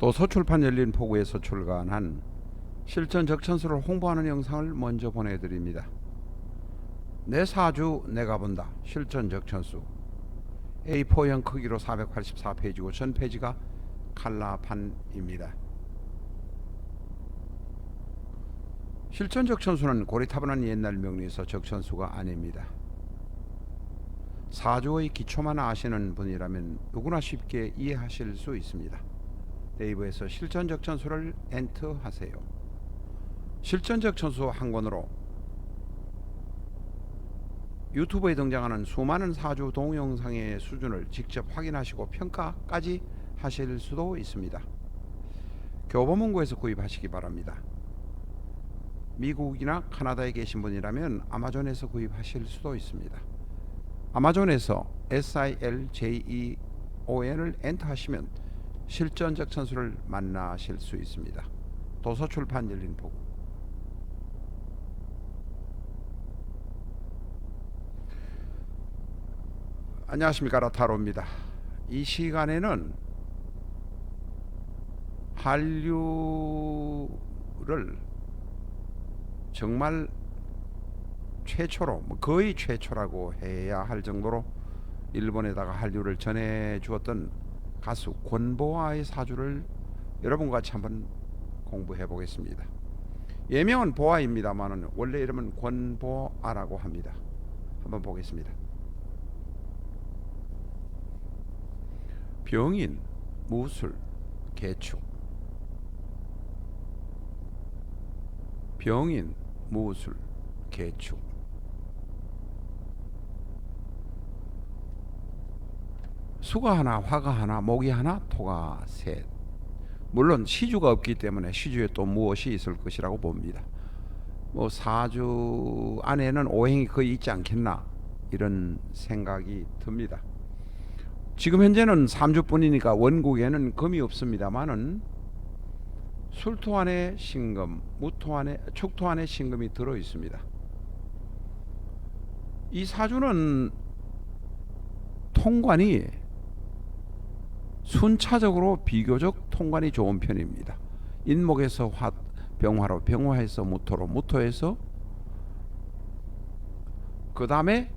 도서출판 열린포구에서 출간한 실전 적천수를 홍보하는 영상을 먼저 보내드립니다. 내 사주 내가 본다 실전 적천수 A4형 크기로 484페이지고 전 페이지가 칼라판입니다. 실전 적천수는 고리타분한 옛날 명리에서 적천수가 아닙니다. 사주의 기초만 아시는 분이라면 누구나 쉽게 이해하실 수 있습니다. 네이버에서 실전 적천수를 엔터하세요. 실전 적천수 한 권으로 유튜브에 등장하는 수많은 사주 동영상의 수준을 직접 확인하시고 평가까지 하실 수도 있습니다. 교보문고에서 구입하시기 바랍니다. 미국이나 카나다에 계신 분이라면 아마존에서 구입하실 수도 있습니다. 아마존에서 SILJEON을 엔터하시면 실전 적천수를 만나실 수 있습니다. 도서출판 열린포구. 안녕하십니까, 라타로입니다. 이 시간에는 한류를 정말 최초로, 거의 최초라고 해야 할 정도로 일본에다가 한류를 전해 주었던 가수 권보아의 사주를 여러분과 같이 한번 공부해 보겠습니다. 예명은 보아입니다만 원래 이름은 권보아라고 합니다. 한번 보겠습니다. 병인, 무술, 개축. 병인, 무술, 개축. 수가 하나, 화가 하나, 목이 하나, 토가 셋. 물론 시주가 없기 때문에 시주에 또 무엇이 있을 것이라고 봅니다. 사주 안에는 오행이 거의 있지 않겠나 이런 생각이 듭니다. 지금 현재는 3주뿐이니까 원국에는 금이 없습니다만은 술토 안에 신금, 무토 안에 축토 안에 신금이 들어 있습니다. 이 사주는 통관이 순차적으로 비교적 통관이 좋은 편입니다. 인목에서 병화로, 병화에서 무토로, 무토에서 그 다음에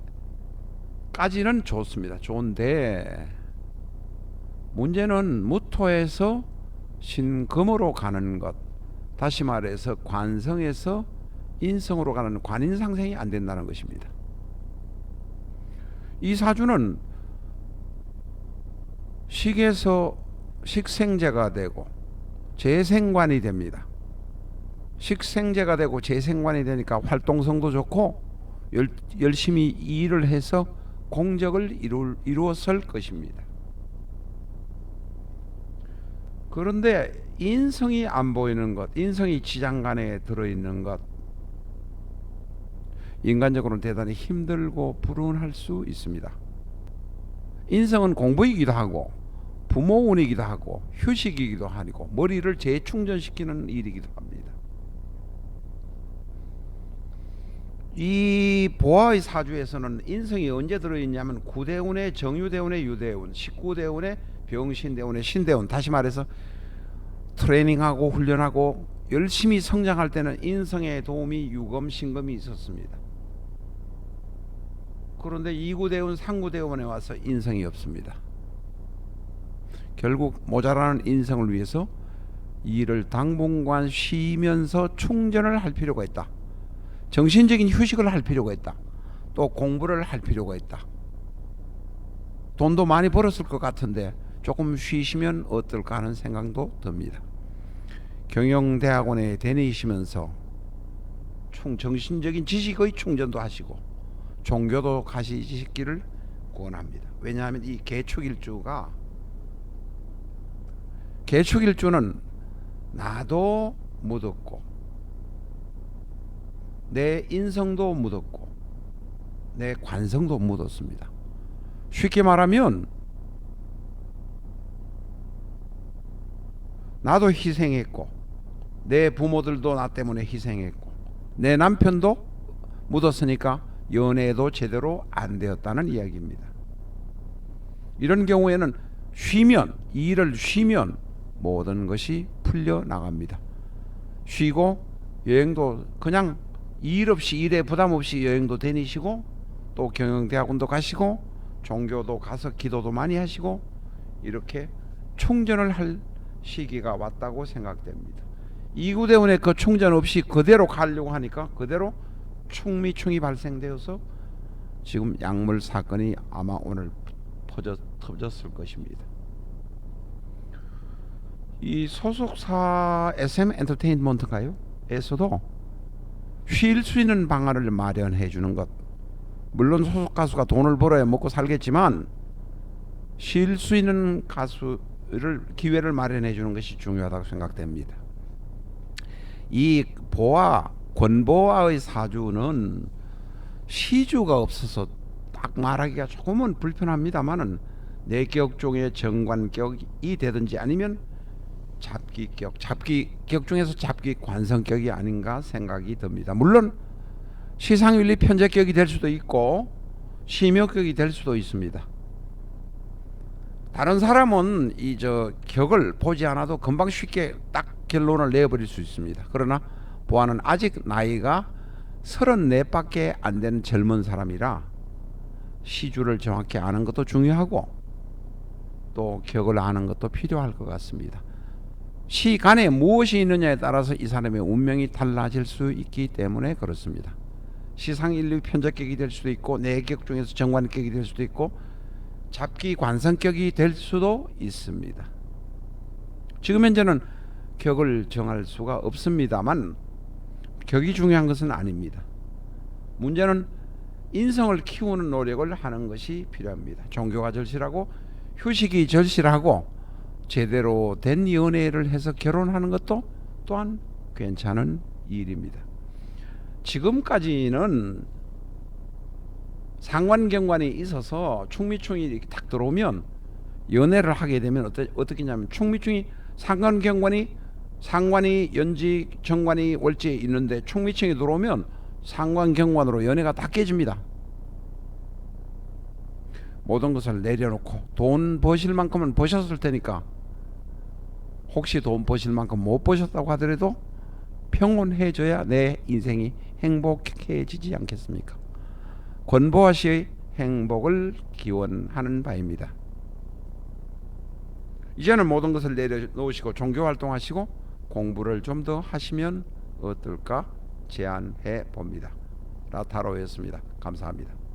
까지는 좋습니다. 좋은데 문제는 무토에서 신금으로 가는 것, 다시 말해서 관성에서 인성으로 가는 관인상생이 안 된다는 것입니다. 이 사주는 식에서 식생재가 되고 재생관이 됩니다. 식생재가 되고 재생관이 되니까 활동성도 좋고 열심히 일을 해서 공적을 이루었을 것입니다. 그런데 인성이 안 보이는 것, 인성이 지장간에 들어있는 것, 인간적으로는 대단히 힘들고 불운할 수 있습니다. 인성은 공부이기도 하고 부모운이기도 하고 휴식이기도 하고 머리를 재충전시키는 일이기도 합니다. 이 보아의 사주에서는 인성이 언제 들어있냐면 구대운의 정유대운의 유대운, 19대운의 병신대운의 신대운, 다시 말해서 트레이닝하고 훈련하고 열심히 성장할 때는 인성의 도움이 유금, 신금이 있었습니다. 그런데 2구대운, 3구대운에 와서 인성이 없습니다. 결국 모자라는 인성을 위해서 일을 당분간 쉬면서 충전을 할 필요가 있다. 정신적인 휴식을 할 필요가 있다. 또 공부를 할 필요가 있다. 돈도 많이 벌었을 것 같은데 조금 쉬시면 어떨까 하는 생각도 듭니다. 경영대학원에 다니시면서 정신적인 지식의 충전도 하시고 종교도 가시기를 권합니다. 왜냐하면 이 개축일주는 나도 묻었고 내 인성도 묻었고 내 관성도 묻었습니다. 쉽게 말하면 나도 희생했고 내 부모들도 나 때문에 희생했고 내 남편도 묻었으니까 연애도 제대로 안 되었다는 이야기입니다. 이런 경우에는 일을 쉬면 모든 것이 풀려 나갑니다. 쉬고 여행도 그냥 일 없이 일에 부담 없이 여행도 다니시고 또 경영대학원도 가시고 종교도 가서 기도도 많이 하시고 이렇게 충전을 할 시기가 왔다고 생각됩니다. 이구대원의 그 충전 없이 그대로 가려고 하니까 그대로 충미충이 발생되어서 지금 약물 사건이 아마 오늘 터졌을 것입니다. 이 소속사 SM 엔터테인먼트가요 에서도 쉴 수 있는 방안을 마련해 주는 것, 물론 소속 가수가 돈을 벌어야 먹고 살겠지만 쉴 수 있는 가수를 기회를 마련해 주는 것이 중요하다고 생각됩니다. 이 권보아의 사주는 시주가 없어서 딱 말하기가 조금은 불편합니다만은 내격 중에 정관격이 되든지 아니면 잡기격 중에서 잡기관성격이 아닌가 생각이 듭니다. 물론 시상윤리 편제격이 될 수도 있고 심효격이 될 수도 있습니다. 다른 사람은 이 격을 보지 않아도 금방 쉽게 딱 결론을 내버릴 수 있습니다. 그러나 보아는 아직 나이가 34밖에 안 되는 젊은 사람이라 시주를 정확히 아는 것도 중요하고 또 격을 아는 것도 필요할 것 같습니다. 시간에 무엇이 있느냐에 따라서 이 사람의 운명이 달라질 수 있기 때문에 그렇습니다. 시상인류 편적격이 될 수도 있고 내격 중에서 정관격이 될 수도 있고 잡기관성격이 될 수도 있습니다. 지금 현재는 격을 정할 수가 없습니다만 격이 중요한 것은 아닙니다. 문제는 인성을 키우는 노력을 하는 것이 필요합니다. 종교가 절실하고 휴식이 절실하고 제대로 된 연애를 해서 결혼하는 것도 또한 괜찮은 일입니다. 지금까지는 상관경관이 있어서 충미충이 이렇게 딱 들어오면 연애를 하게 되면 어떻게냐면 충미충이 상관이 연지 정관이 월지에 있는데 충미충이 들어오면 상관경관으로 연애가 다 깨집니다. 모든 것을 내려놓고 돈 버실 만큼은 버셨을 테니까 혹시 돈 버실 만큼 못 버셨다고 하더라도 평온해져야 내 인생이 행복해지지 않겠습니까? 권보아 씨의 행복을 기원하는 바입니다. 이제는 모든 것을 내려놓으시고 종교활동하시고 공부를 좀 더 하시면 어떨까 제안해 봅니다. 라타로였습니다. 감사합니다.